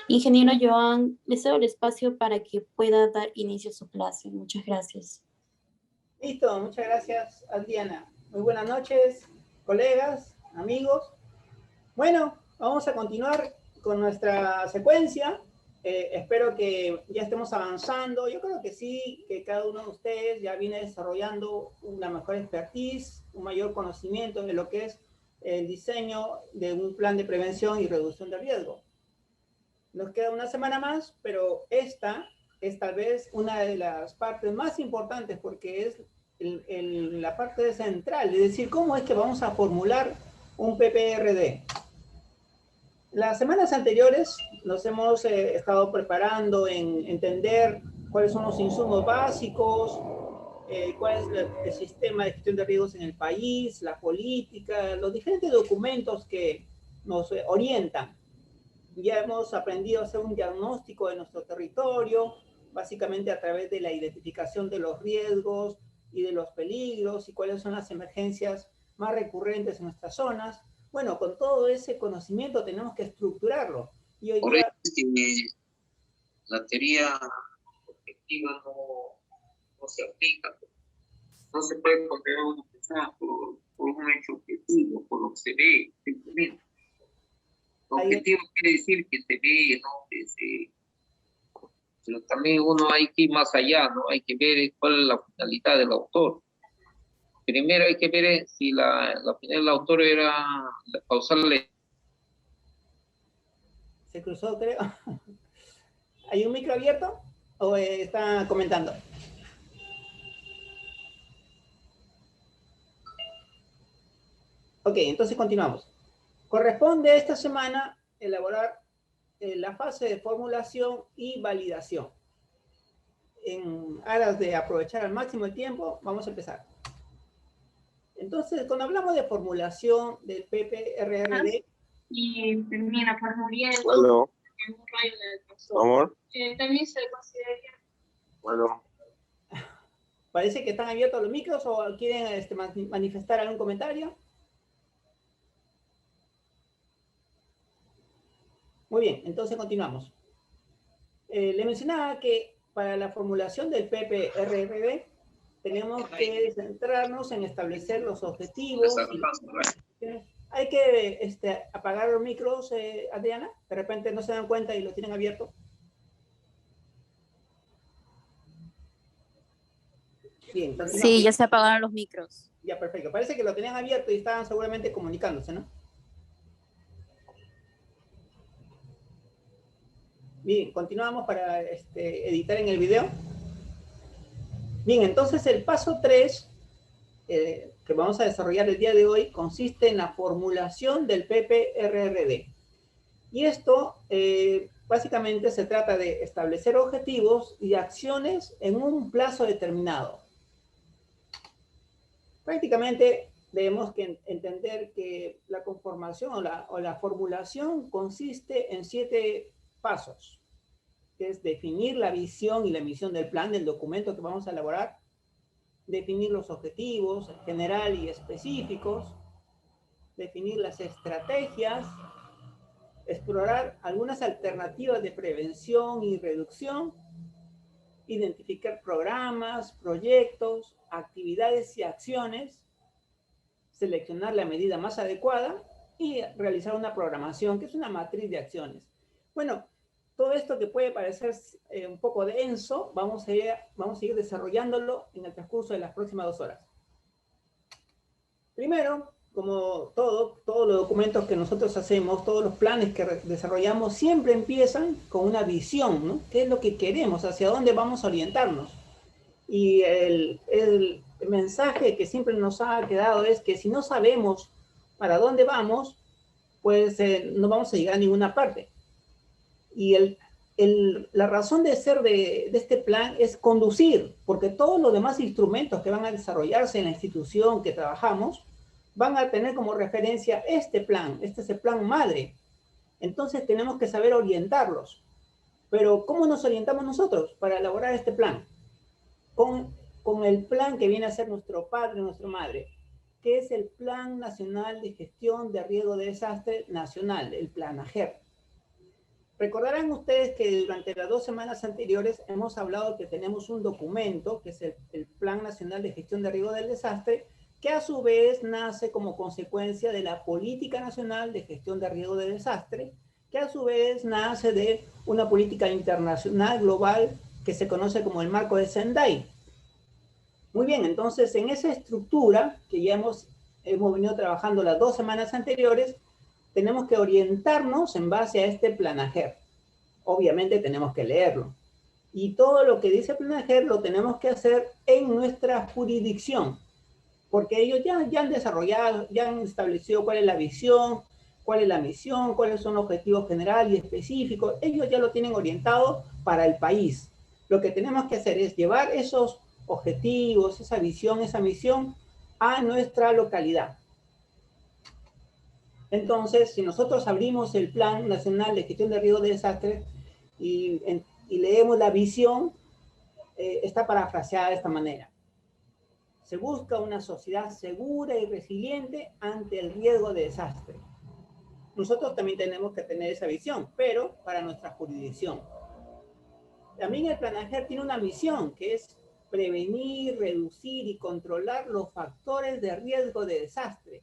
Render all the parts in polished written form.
Ingeniero Joan, le cedo el espacio para que pueda dar inicio a su clase. Muchas gracias. Listo, muchas gracias, Adriana. Muy buenas noches, colegas, amigos. Bueno, vamos a continuar con nuestra secuencia. Espero que ya estemos avanzando. Yo creo que sí, que cada uno de ustedes ya viene desarrollando una mejor expertise, un mayor conocimiento de lo que es el diseño de un plan de prevención y reducción de riesgo. Nos queda una semana más, pero esta es tal vez una de las partes más importantes porque es la parte central, es decir, cómo es que vamos a formular un PPRD. Las semanas anteriores nos hemos estado preparando en entender cuáles son los insumos básicos, cuál es el sistema de gestión de riesgos en el país, la política, los diferentes documentos que nos orientan. Ya hemos aprendido a hacer un diagnóstico de nuestro territorio, básicamente a través de la identificación de los riesgos y de los peligros y cuáles son las emergencias más recurrentes en nuestras zonas. Bueno, con todo ese conocimiento tenemos que estructurarlo. Y hoy Por día... eso es que la teoría objetiva no se aplica. No se puede considerar una persona por un hecho objetivo, por lo que se ve, simplemente. Objetivo quiere decir que se ve, ¿no? Pero también uno hay que ir más allá, ¿no? Hay que ver cuál es la finalidad del autor. Primero hay que ver si la finalidad del autor era causarle... Se cruzó, creo. ¿Hay un micro abierto o está comentando? Ok, entonces continuamos. Corresponde a esta semana elaborar la fase de formulación y validación. En aras de aprovechar al máximo el tiempo, vamos a empezar. Entonces, cuando hablamos de formulación del PPRRD... Y termina por muriendo. Bueno. En un rayo de Amor. También se considera... Bueno. Parece que están abiertos los micros o quieren manifestar algún comentario. Muy bien, entonces continuamos. Le mencionaba que para la formulación del PPRRD tenemos que centrarnos en establecer los objetivos. Hay que apagar los micros, Adriana. De repente no se dan cuenta y lo tienen abierto. Bien, sí, ya se apagaron los micros. Ya, perfecto. Parece que lo tenían abierto y estaban seguramente comunicándose, ¿no? Bien, continuamos para editar en el video. Bien, entonces el paso 3 que vamos a desarrollar el día de hoy consiste en la formulación del PPRRD. Y esto básicamente se trata de establecer objetivos y acciones en un plazo determinado. Prácticamente debemos entender que la conformación o la formulación consiste en 7 pasos, que es definir la visión y la misión del plan, del documento que vamos a elaborar, definir los objetivos general y específicos, definir las estrategias, explorar algunas alternativas de prevención y reducción, identificar programas, proyectos, actividades y acciones, seleccionar la medida más adecuada y realizar una programación, que es una matriz de acciones. Bueno, todo esto que puede parecer un poco denso, vamos a ir desarrollándolo en el transcurso de las próximas 2 horas. Primero, como todos los documentos que nosotros hacemos, todos los planes que desarrollamos, siempre empiezan con una visión, ¿no? ¿Qué es lo que queremos? ¿Hacia dónde vamos a orientarnos? Y el mensaje que siempre nos ha quedado es que si no sabemos para dónde vamos, pues no vamos a llegar a ninguna parte. Y la razón de ser de este plan es conducir, porque todos los demás instrumentos que van a desarrollarse en la institución que trabajamos van a tener como referencia este plan, este es el plan madre. Entonces tenemos que saber orientarlos. Pero ¿cómo nos orientamos nosotros para elaborar este plan? Con el plan que viene a ser nuestro padre, nuestra madre, que es el Plan Nacional de Gestión de Riesgo de Desastre Nacional, el Plan AGER. Recordarán ustedes que durante las 2 semanas anteriores hemos hablado que tenemos un documento, que es el Plan Nacional de Gestión de Riesgo del Desastre, que a su vez nace como consecuencia de la Política Nacional de Gestión de Riesgo del Desastre, que a su vez nace de una política internacional global que se conoce como el Marco de Sendai. Muy bien, entonces en esa estructura que ya hemos venido trabajando las 2 semanas anteriores, tenemos que orientarnos en base a este planajer. Obviamente tenemos que leerlo. Y todo lo que dice el planajer lo tenemos que hacer en nuestra jurisdicción, porque ellos ya han desarrollado, ya han establecido cuál es la visión, cuál es la misión, cuáles son los objetivos generales y específicos. Ellos ya lo tienen orientado para el país. Lo que tenemos que hacer es llevar esos objetivos, esa visión, esa misión a nuestra localidad. Entonces, si nosotros abrimos el Plan Nacional de Gestión de Riesgo de Desastres y leemos la visión, está parafraseada de esta manera. Se busca una sociedad segura y resiliente ante el riesgo de desastre. Nosotros también tenemos que tener esa visión, pero para nuestra jurisdicción. También el planajer tiene una misión, que es prevenir, reducir y controlar los factores de riesgo de desastre,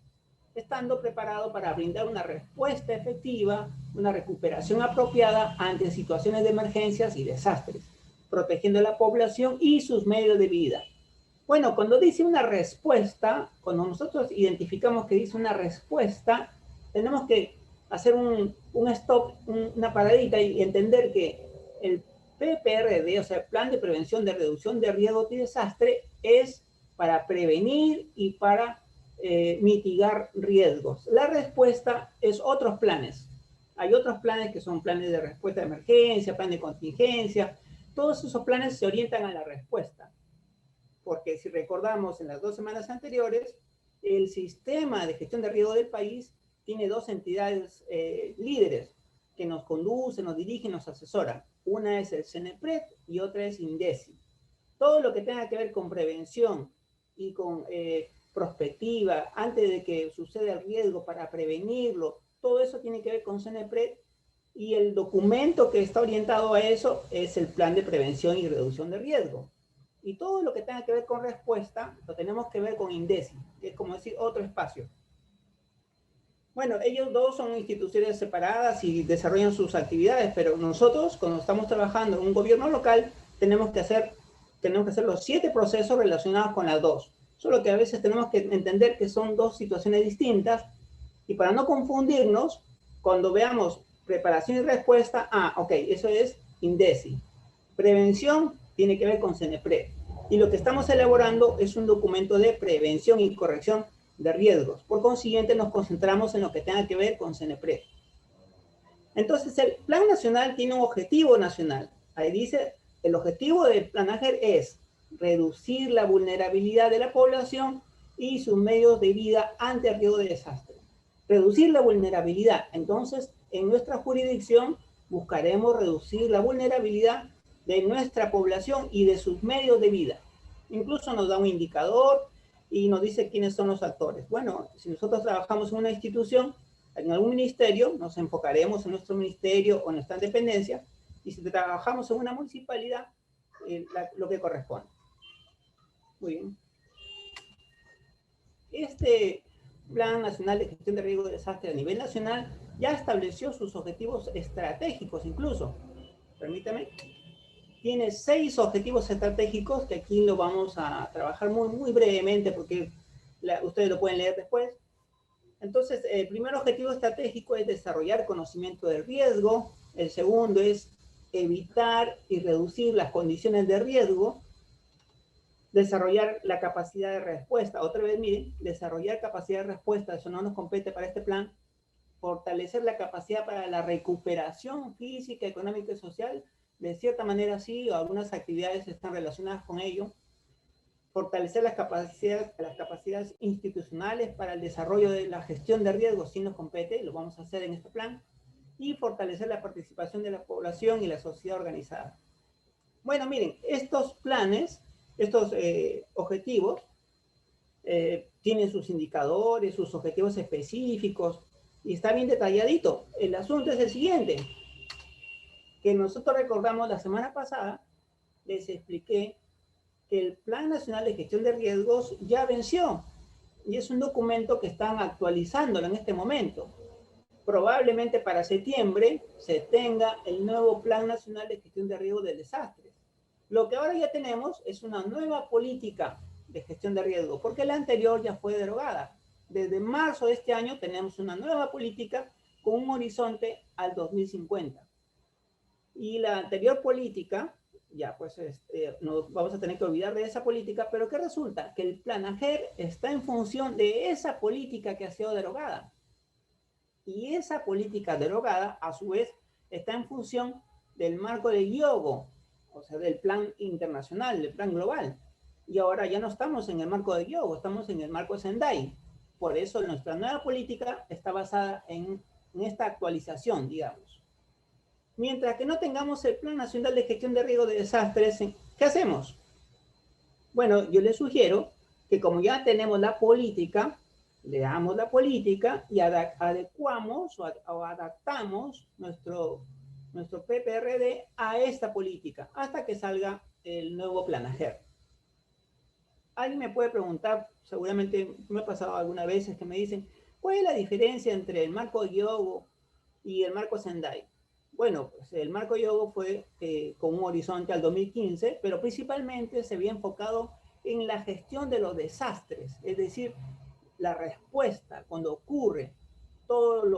estando preparado para brindar una respuesta efectiva, una recuperación apropiada ante situaciones de emergencias y desastres, protegiendo a la población y sus medios de vida. Bueno, cuando dice una respuesta, cuando nosotros identificamos que dice una respuesta, tenemos que hacer un stop, una paradita y entender que el PPRD, o sea, el Plan de Prevención de Reducción de Riesgo y Desastre, es para prevenir y para mitigar riesgos. La respuesta es otros planes. Hay otros planes que son planes de respuesta de emergencia, plan de contingencia. Todos esos planes se orientan a la respuesta. Porque si recordamos en las 2 semanas anteriores, el sistema de gestión de riesgo del país tiene 2 entidades líderes que nos conducen, nos dirigen, nos asesoran. Una es el CENEPRED y otra es INDECI. Todo lo que tenga que ver con prevención y con prospectiva, antes de que suceda el riesgo, para prevenirlo, todo eso tiene que ver con CENEPRED, y el documento que está orientado a eso es el Plan de Prevención y Reducción de Riesgo. Y todo lo que tenga que ver con respuesta, lo tenemos que ver con INDECI, que es como decir otro espacio. Bueno, ellos dos son instituciones separadas y desarrollan sus actividades, pero nosotros, cuando estamos trabajando en un gobierno local, tenemos que hacer los 7 procesos relacionados con las 2. Solo que a veces tenemos que entender que son 2 situaciones distintas, y para no confundirnos, cuando veamos preparación y respuesta, ok, eso es INDECI. Prevención tiene que ver con CENEPRED. Y lo que estamos elaborando es un documento de prevención y corrección de riesgos. Por consiguiente, nos concentramos en lo que tenga que ver con CENEPRED. Entonces, el Plan Nacional tiene un objetivo nacional. Ahí dice, el objetivo del planaje es reducir la vulnerabilidad de la población y sus medios de vida ante el riesgo de desastre. Reducir la vulnerabilidad. Entonces, en nuestra jurisdicción buscaremos reducir la vulnerabilidad de nuestra población y de sus medios de vida. Incluso nos da un indicador y nos dice quiénes son los actores. Bueno, si nosotros trabajamos en una institución, en algún ministerio, nos enfocaremos en nuestro ministerio o en nuestra dependencia, y si trabajamos en una municipalidad, lo que corresponde. Muy bien. Este Plan Nacional de Gestión de Riesgo de Desastre a nivel nacional ya estableció sus objetivos estratégicos incluso. Permítame. Tiene 6 objetivos estratégicos que aquí lo vamos a trabajar muy brevemente porque ustedes lo pueden leer después. Entonces, el primer objetivo estratégico es desarrollar conocimiento del riesgo. El segundo es evitar y reducir las condiciones de riesgo. Desarrollar la capacidad de respuesta. Otra vez, miren, desarrollar capacidad de respuesta, eso no nos compete para este plan. Fortalecer la capacidad para la recuperación física, económica y social. De cierta manera sí, o algunas actividades están relacionadas con ello. Fortalecer las capacidades institucionales para el desarrollo de la gestión de riesgos, sí nos compete, lo vamos a hacer en este plan. Y fortalecer la participación de la población y la sociedad organizada. Bueno, miren, estos planes, estos objetivos, tienen sus indicadores, sus objetivos específicos, y está bien detalladito. El asunto es el siguiente. que nosotros recordamos la semana pasada, les expliqué que el Plan Nacional de Gestión de Riesgos ya venció y es un documento que están actualizándolo en este momento. Probablemente para septiembre se tenga el nuevo Plan Nacional de Gestión de Riesgos de Desastres. Lo que ahora ya tenemos es una nueva política de gestión de riesgo, porque la anterior ya fue derogada. Desde marzo de este año tenemos una nueva política con un horizonte al 2050. Y la anterior política, ya pues nos vamos a tener que olvidar de esa política, pero ¿qué resulta? Que el plan AGER está en función de esa política que ha sido derogada. Y esa política derogada, a su vez, está en función del marco de Hyogo, o sea, del plan internacional, del plan global. Y ahora ya no estamos en el marco de Hyogo, estamos en el marco de Sendai. Por eso nuestra nueva política está basada en esta actualización, digamos. Mientras que no tengamos el Plan Nacional de Gestión de Riesgo de Desastres, ¿qué hacemos? Bueno, yo les sugiero que como ya tenemos la política, le damos la política y adecuamos o adaptamos nuestro PPRD a esta política hasta que salga el nuevo plan AGER. Alguien me puede preguntar, seguramente me ha pasado algunas veces que me dicen, ¿cuál es la diferencia entre el marco Hyogo y el marco Sendai? Bueno, pues el marco Hyogo fue con un horizonte al 2015, pero principalmente se había enfocado en la gestión de los desastres, es decir, la respuesta cuando ocurre, todas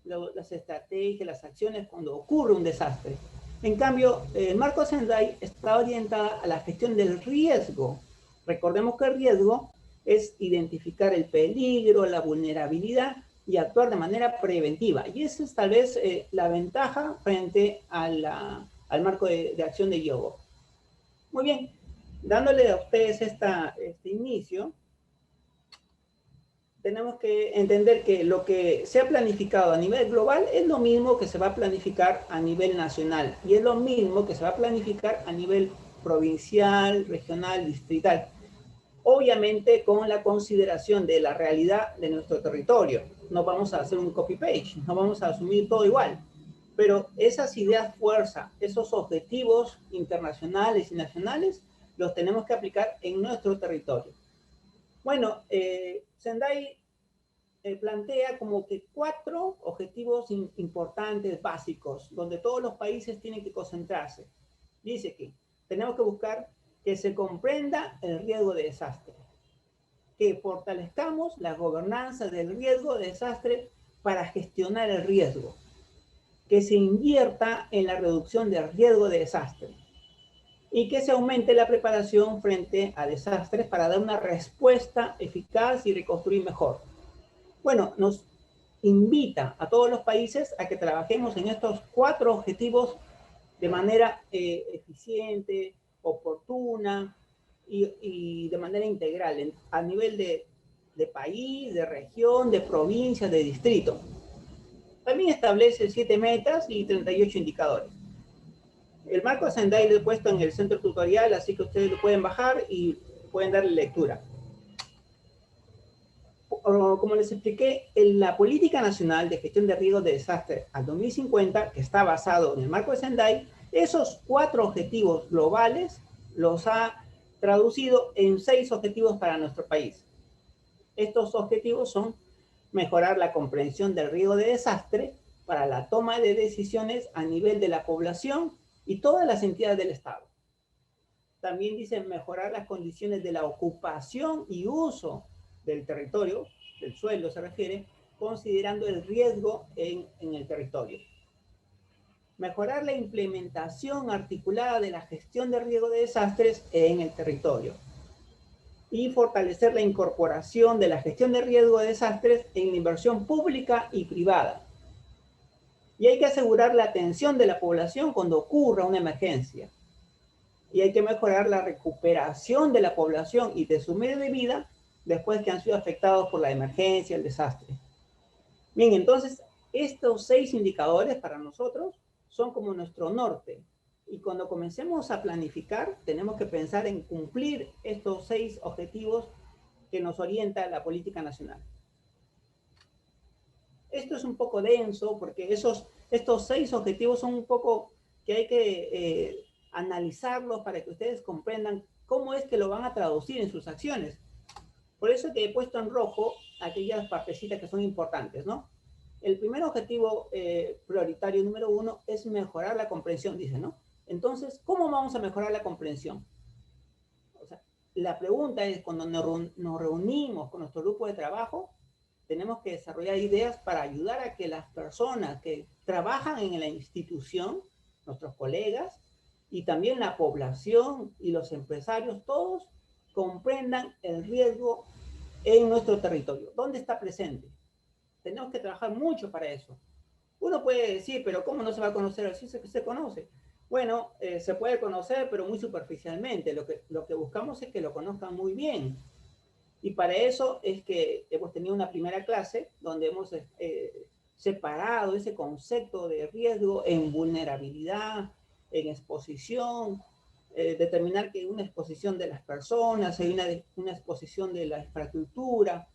las estrategias, las acciones cuando ocurre un desastre. En cambio, el marco Sendai está orientada a la gestión del riesgo. Recordemos que el riesgo es identificar el peligro, la vulnerabilidad y actuar de manera preventiva. Y esa es tal vez la ventaja frente al marco de acción de Hyogo. Muy bien, dándole a ustedes este inicio, tenemos que entender que lo que se ha planificado a nivel global es lo mismo que se va a planificar a nivel nacional y es lo mismo que se va a planificar a nivel provincial, regional, distrital. Obviamente con la consideración de la realidad de nuestro territorio. No vamos a hacer un copy-paste, no vamos a asumir todo igual. Pero esas ideas fuerza, esos objetivos internacionales y nacionales, los tenemos que aplicar en nuestro territorio. Bueno, Sendai plantea como que 4 objetivos importantes, básicos, donde todos los países tienen que concentrarse. Dice que tenemos que buscar que se comprenda el riesgo de desastre, que fortalezcamos la gobernanza del riesgo de desastre para gestionar el riesgo, que se invierta en la reducción del riesgo de desastre y que se aumente la preparación frente a desastres para dar una respuesta eficaz y reconstruir mejor. Bueno, nos invita a todos los países a que trabajemos en estos 4 objetivos de manera eficiente, oportuna y de manera integral a nivel de país, de región, de provincia, de distrito. También establece 7 metas y 38 indicadores. El marco Sendai lo he puesto en el centro tutorial, así que ustedes lo pueden bajar y pueden darle lectura. Como les expliqué, en la Política Nacional de Gestión de Riesgos de Desastre al 2050, que está basado en el marco de Sendai, esos 4 objetivos globales los ha traducido en 6 objetivos para nuestro país. Estos objetivos son mejorar la comprensión del riesgo de desastre para la toma de decisiones a nivel de la población y todas las entidades del Estado. También dicen mejorar las condiciones de la ocupación y uso del territorio, del suelo se refiere, considerando el riesgo en el territorio. Mejorar la implementación articulada de la gestión de riesgo de desastres en el territorio. Y fortalecer la incorporación de la gestión de riesgo de desastres en la inversión pública y privada. Y hay que asegurar la atención de la población cuando ocurra una emergencia. Y hay que mejorar la recuperación de la población y de su medio de vida después que han sido afectados por la emergencia, el desastre. Bien, entonces, estos 6 indicadores para nosotros son como nuestro norte. Y cuando comencemos a planificar, tenemos que pensar en cumplir estos 6 objetivos que nos orienta la política nacional. Esto es un poco denso porque estos 6 objetivos son un poco que hay que analizarlos para que ustedes comprendan cómo es que lo van a traducir en sus acciones. Por eso que he puesto en rojo aquellas partecitas que son importantes, ¿no? El primer objetivo prioritario número 1 es mejorar la comprensión, dice, ¿no? Entonces, ¿cómo vamos a mejorar la comprensión? O sea, la pregunta es, cuando nos reunimos con nuestro grupo de trabajo, tenemos que desarrollar ideas para ayudar a que las personas que trabajan en la institución, nuestros colegas, y también la población y los empresarios, todos comprendan el riesgo en nuestro territorio. ¿Dónde está presente? Tenemos que trabajar mucho para eso. Uno puede decir, pero ¿cómo no se va a conocer? Así se conoce. Bueno, se puede conocer, pero muy superficialmente. Lo que buscamos es que lo conozcan muy bien. Y para eso es que hemos tenido una primera clase donde hemos separado ese concepto de riesgo en vulnerabilidad, en exposición, determinar que hay una exposición de las personas, hay una exposición de la infraestructura,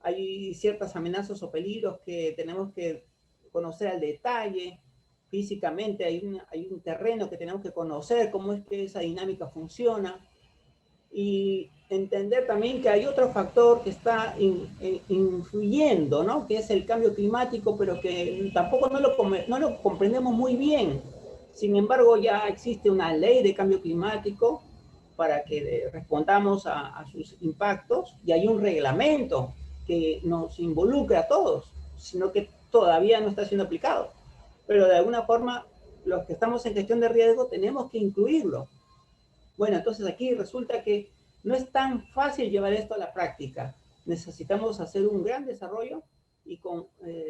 hay ciertas amenazas o peligros que tenemos que conocer al detalle. Físicamente hay un terreno que tenemos que conocer, cómo es que esa dinámica funciona. Y entender también que hay otro factor que está influyendo, ¿no? Que es el cambio climático, pero que tampoco no lo comprendemos muy bien. Sin embargo, ya existe una ley de cambio climático para que respondamos a sus impactos, y hay un reglamento que nos involucra a todos, sino que todavía no está siendo aplicado. Pero de alguna forma, los que estamos en gestión de riesgo tenemos que incluirlo. Bueno, entonces aquí resulta que no es tan fácil llevar esto a la práctica. Necesitamos hacer un gran desarrollo y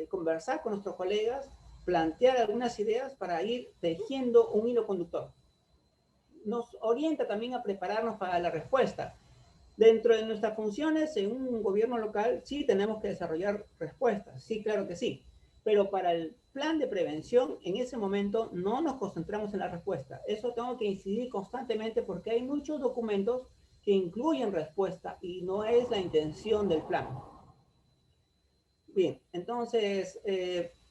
conversar con nuestros colegas, plantear algunas ideas para ir tejiendo un hilo conductor. Nos orienta también a prepararnos para la respuesta. Dentro de nuestras funciones en un gobierno local, sí tenemos que desarrollar respuestas, sí, claro que sí. Pero para el plan de prevención, en ese momento no nos concentramos en la respuesta. Eso tengo que incidir constantemente porque hay muchos documentos que incluyen respuesta y no es la intención del plan. Bien, entonces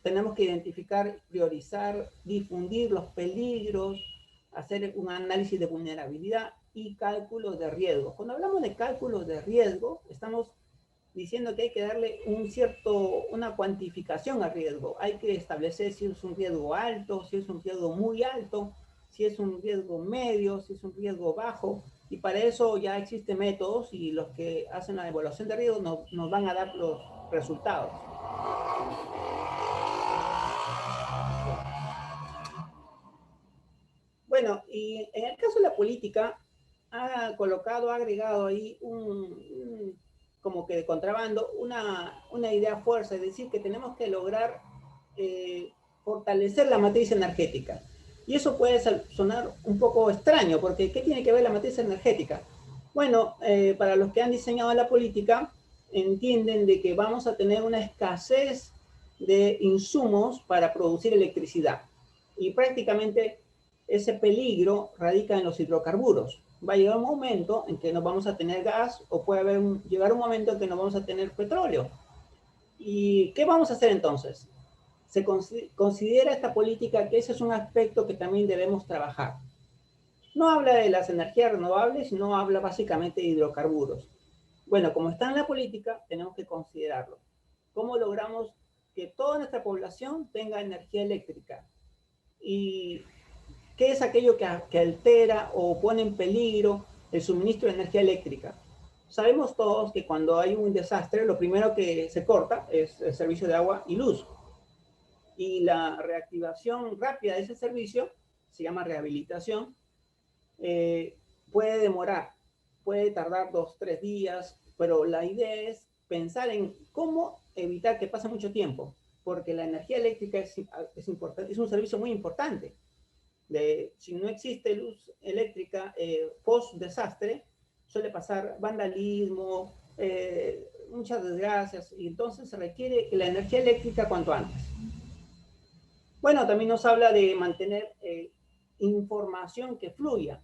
tenemos que identificar, priorizar, difundir los peligros, hacer un análisis de vulnerabilidad y cálculos de riesgo. Cuando hablamos de cálculos de riesgo, estamos diciendo que hay que darle una cuantificación al riesgo. Hay que establecer si es un riesgo alto, si es un riesgo muy alto, si es un riesgo medio, si es un riesgo bajo. Y para eso ya existen métodos y los que hacen la evaluación de riesgo nos van a dar los resultados. Bueno, y en el caso de la política, ha agregado ahí como que de contrabando, una idea fuerza, es decir, que tenemos que lograr fortalecer la matriz energética. Y eso puede sonar un poco extraño, porque ¿qué tiene que ver la matriz energética? Bueno, para los que han diseñado la política, entienden de que vamos a tener una escasez de insumos para producir electricidad. Y prácticamente ese peligro radica en los hidrocarburos. Va a llegar un momento en que no vamos a tener gas, o puede llegar un momento en que no vamos a tener petróleo. ¿Y qué vamos a hacer entonces? Se considera esta política que ese es un aspecto que también debemos trabajar. No habla de las energías renovables, sino habla básicamente de hidrocarburos. Bueno, como está en la política, tenemos que considerarlo. ¿Cómo logramos que toda nuestra población tenga energía eléctrica? ¿Y qué es aquello que altera o pone en peligro el suministro de energía eléctrica? Sabemos todos que cuando hay un desastre, lo primero que se corta es el servicio de agua y luz. Y la reactivación rápida de ese servicio, se llama rehabilitación, puede demorar, puede tardar 2, 3 días, pero la idea es pensar en cómo evitar que pase mucho tiempo, porque la energía eléctrica es un servicio muy importante. Si no existe luz eléctrica post desastre, suele pasar vandalismo, muchas desgracias, y entonces se requiere la energía eléctrica cuanto antes. Bueno, también nos habla de mantener información que fluya.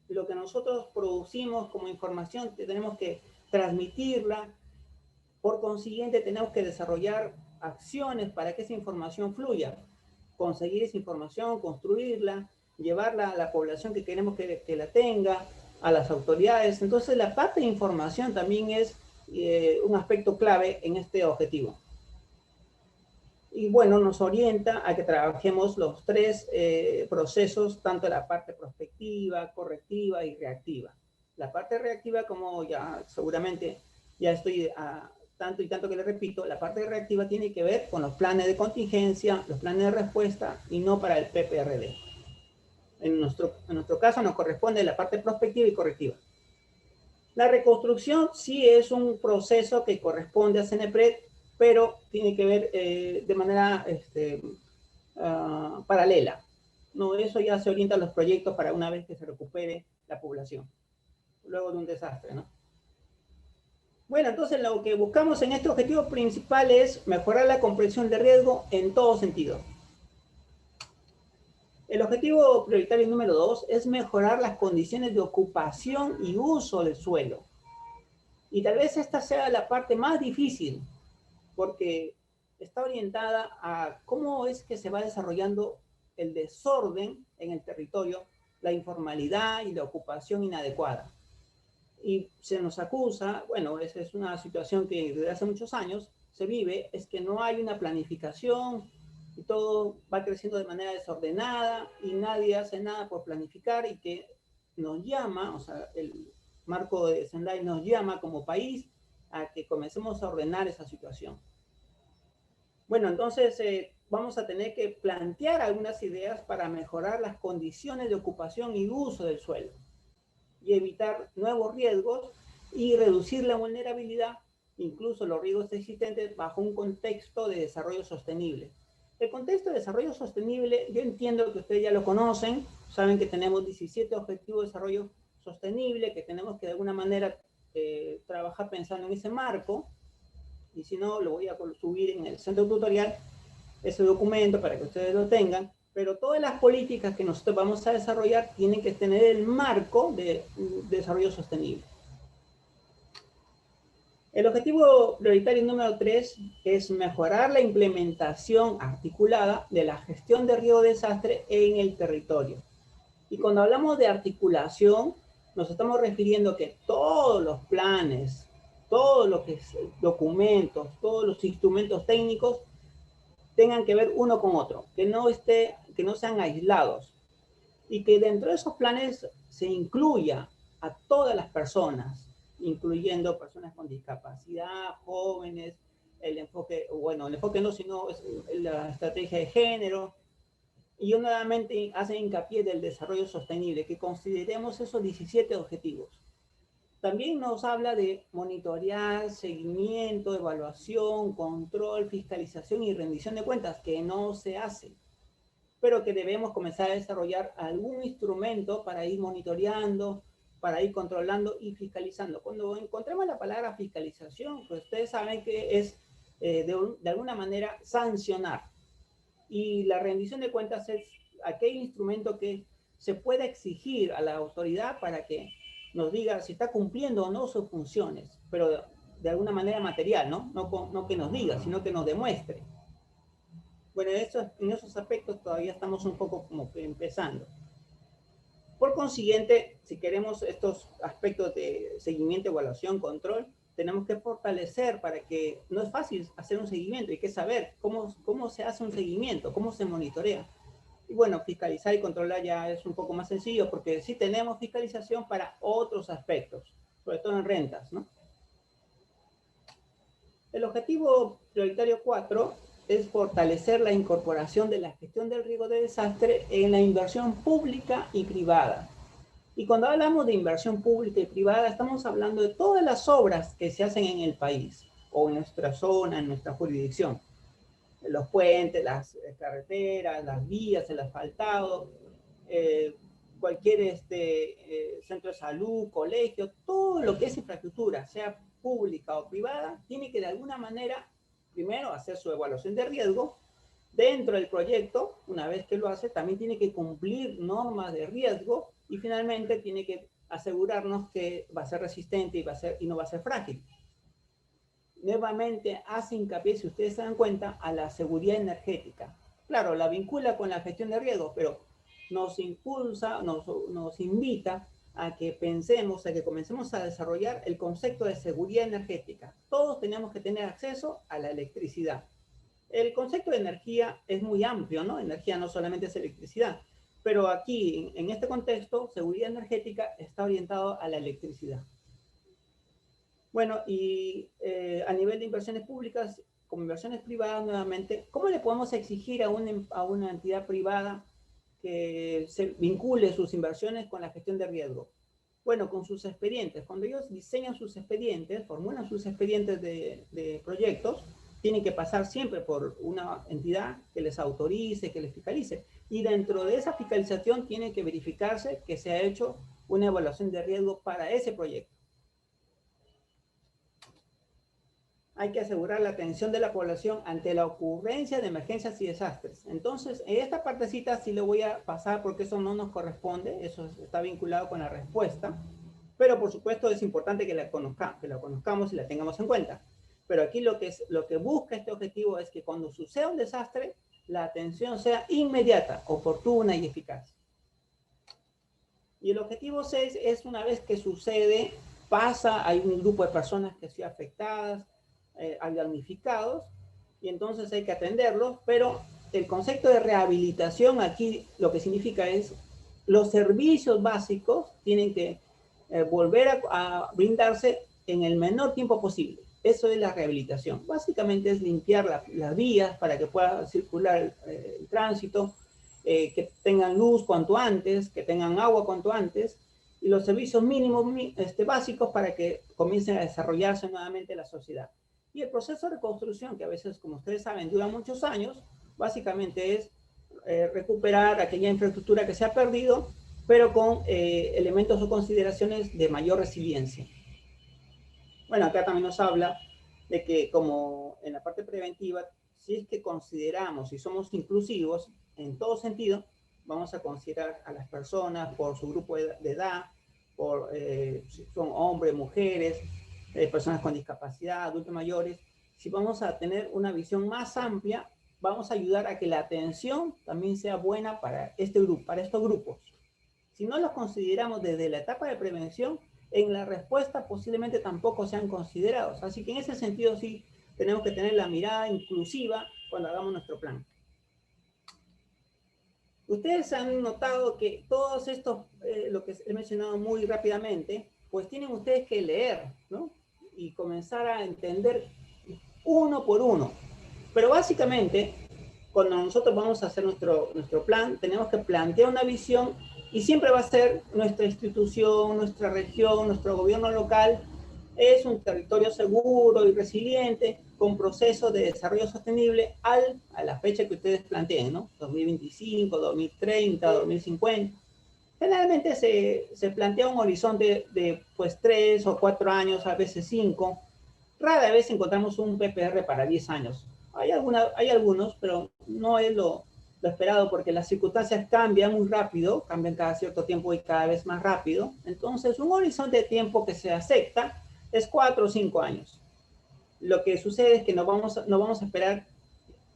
Lo que nosotros producimos como información tenemos que transmitirla. Por consiguiente, tenemos que desarrollar acciones para que esa información fluya. conseguir esa información, construirla, llevarla a la población que queremos que la tenga, a las autoridades. Entonces, la parte de información también es un aspecto clave en este objetivo. Y bueno, nos orienta a que trabajemos los tres procesos, tanto la parte prospectiva, correctiva y reactiva. La parte reactiva, como ya seguramente ya estoy tanto y tanto que le repito, la parte reactiva tiene que ver con los planes de contingencia, los planes de respuesta y no para el PPRD. En nuestro caso nos corresponde la parte prospectiva y correctiva. La reconstrucción sí es un proceso que corresponde a CENEPRED, pero tiene que ver de manera paralela. No, eso ya se orienta a los proyectos para una vez que se recupere la población, luego de un desastre, ¿no? Bueno, entonces lo que buscamos en este objetivo principal es mejorar la comprensión de riesgo en todo sentido. El objetivo prioritario número 2 es mejorar las condiciones de ocupación y uso del suelo. Y tal vez esta sea la parte más difícil, porque está orientada a cómo es que se va desarrollando el desorden en el territorio, la informalidad y la ocupación inadecuada. Y se nos acusa, bueno, esa es una situación que desde hace muchos años se vive, es que no hay una planificación y todo va creciendo de manera desordenada y nadie hace nada por planificar, y que nos llama, o sea, el marco de Sendai nos llama como país a que comencemos a ordenar esa situación. Bueno, entonces vamos a tener que plantear algunas ideas para mejorar las condiciones de ocupación y uso del suelo y evitar nuevos riesgos y reducir la vulnerabilidad, incluso los riesgos existentes, bajo un contexto de desarrollo sostenible. El contexto de desarrollo sostenible, yo entiendo que ustedes ya lo conocen, saben que tenemos 17 objetivos de desarrollo sostenible, que tenemos que de alguna manera trabajar pensando en ese marco, y si no, lo voy a subir en el centro tutorial, ese documento para que ustedes lo tengan. Pero todas las políticas que nosotros vamos a desarrollar tienen que tener el marco de desarrollo sostenible. El objetivo prioritario número 3 es mejorar la implementación articulada de la gestión de riesgo de desastre en el territorio. Y cuando hablamos de articulación, nos estamos refiriendo que todos los planes, todos los documentos, todos los instrumentos técnicos tengan que ver uno con otro, que no sean aislados, y que dentro de esos planes se incluya a todas las personas, incluyendo personas con discapacidad, jóvenes, el enfoque no, sino la estrategia de género. Y yo nuevamente hace hincapié del desarrollo sostenible, que consideremos esos 17 objetivos. También nos habla de monitorear, seguimiento, evaluación, control, fiscalización y rendición de cuentas, que no se hace, pero que debemos comenzar a desarrollar algún instrumento para ir monitoreando, para ir controlando y fiscalizando. Cuando encontremos la palabra fiscalización, pues ustedes saben que es de alguna manera sancionar. Y la rendición de cuentas es aquel instrumento que se puede exigir a la autoridad para que nos diga si está cumpliendo o no sus funciones, pero de alguna manera material, ¿no? No que nos diga, sino que nos demuestre. Bueno, en esos aspectos todavía estamos un poco como que empezando. Por consiguiente, si queremos estos aspectos de seguimiento, evaluación, control, tenemos que fortalecer para que no es fácil hacer un seguimiento, hay que saber cómo se hace un seguimiento, cómo se monitorea. Y bueno, fiscalizar y controlar ya es un poco más sencillo, porque sí tenemos fiscalización para otros aspectos, sobre todo en rentas, ¿no? El objetivo prioritario 4 es fortalecer la incorporación de la gestión del riesgo de desastre en la inversión pública y privada. Y cuando hablamos de inversión pública y privada, estamos hablando de todas las obras que se hacen en el país, o en nuestra zona, en nuestra jurisdicción. Los puentes, las carreteras, las vías, el asfaltado, cualquier centro de salud, colegio, todo lo que es infraestructura, sea pública o privada, tiene que de alguna manera, primero, hacer su evaluación de riesgo. Dentro del proyecto, una vez que lo hace, también tiene que cumplir normas de riesgo, y finalmente tiene que asegurarnos que va a ser resistente y no va a ser frágil. Nuevamente hace hincapié, si ustedes se dan cuenta, a la seguridad energética. claro, la vincula con la gestión de riesgos, pero nos impulsa, nos invita a que pensemos, a que comencemos a desarrollar el concepto de seguridad energética. Todos tenemos que tener acceso a la electricidad. El concepto de energía es muy amplio, ¿no? Energía no solamente es electricidad, pero aquí, en este contexto, seguridad energética está orientado a la electricidad. Bueno, y a nivel de inversiones públicas, como inversiones privadas nuevamente, ¿cómo le podemos exigir a una entidad privada que se vincule sus inversiones con la gestión de riesgo? Bueno, con sus expedientes. Cuando ellos diseñan sus expedientes, formulan sus expedientes de proyectos, tienen que pasar siempre por una entidad que les autorice, que les fiscalice. Y dentro de esa fiscalización tiene que verificarse que se ha hecho una evaluación de riesgo para ese proyecto. Hay que asegurar la atención de la población ante la ocurrencia de emergencias y desastres. Entonces, en esta partecita sí le voy a pasar porque eso no nos corresponde, eso está vinculado con la respuesta, pero por supuesto es importante que la conozcamos y la tengamos en cuenta. Pero aquí lo que busca este objetivo es que cuando suceda un desastre, la atención sea inmediata, oportuna y eficaz. Y el objetivo 6 es una vez que sucede, pasa, hay un grupo de personas que han sido afectadas, hay damnificados, y entonces hay que atenderlos, pero el concepto de rehabilitación aquí lo que significa es los servicios básicos tienen que volver a brindarse en el menor tiempo posible. Eso es la rehabilitación. Básicamente es limpiar las vías para que pueda circular el tránsito, que tengan luz cuanto antes, que tengan agua cuanto antes, y los servicios mínimos básicos para que comiencen a desarrollarse nuevamente la sociedad. Y el proceso de reconstrucción, que a veces, como ustedes saben, dura muchos años, básicamente es recuperar aquella infraestructura que se ha perdido, pero con elementos o consideraciones de mayor resiliencia. Bueno, acá también nos habla de que como en la parte preventiva, si es que consideramos y somos inclusivos en todo sentido, vamos a considerar a las personas por su grupo de edad, por si son hombres, mujeres, personas con discapacidad, adultos mayores. Si vamos a tener una visión más amplia, vamos a ayudar a que la atención también sea buena para este grupo, para estos grupos. Si no los consideramos desde la etapa de prevención, en la respuesta posiblemente tampoco sean considerados. Así que en ese sentido sí tenemos que tener la mirada inclusiva cuando hagamos nuestro plan. Ustedes han notado que todos estos, lo que he mencionado muy rápidamente, pues tienen ustedes que leer, ¿no? Y comenzar a entender uno por uno. Pero básicamente, cuando nosotros vamos a hacer nuestro plan, tenemos que plantear una visión y siempre va a ser nuestra institución, nuestra región, nuestro gobierno local, es un territorio seguro y resiliente con procesos de desarrollo sostenible a la fecha que ustedes planteen, ¿no? 2025, 2030, 2050. Generalmente se plantea un horizonte de pues 3 o 4 años, a veces 5. Rara vez encontramos un PPR para 10 años. Hay algunos, pero no es lo esperado porque las circunstancias cambian muy rápido, cambian cada cierto tiempo y cada vez más rápido. Entonces, un horizonte de tiempo que se acepta es 4 o 5 años. Lo que sucede es que no vamos a esperar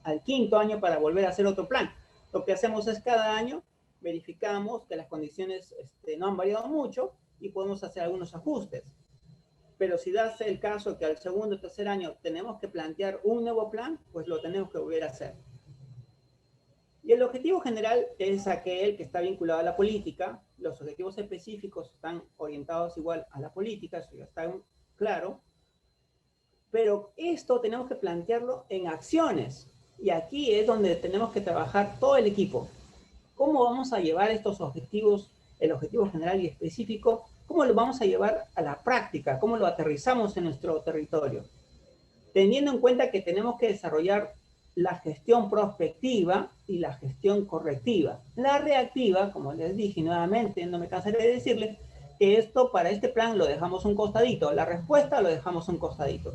al 5.º año para volver a hacer otro plan. Lo que hacemos es cada año verificamos que las condiciones no han variado mucho y podemos hacer algunos ajustes. Pero si da el caso que al segundo o tercer año tenemos que plantear un nuevo plan, pues lo tenemos que volver a hacer. Y el objetivo general es aquel que está vinculado a la política. Los objetivos específicos están orientados igual a la política, eso ya está claro. Pero esto tenemos que plantearlo en acciones. Y aquí es donde tenemos que trabajar todo el equipo. ¿Cómo vamos a llevar estos objetivos, el objetivo general y específico, cómo lo vamos a llevar a la práctica? ¿Cómo lo aterrizamos en nuestro territorio? Teniendo en cuenta que tenemos que desarrollar la gestión prospectiva y la gestión correctiva. La reactiva, como les dije nuevamente, no me cansaré de decirles, que esto para este plan lo dejamos un costadito, la respuesta lo dejamos un costadito.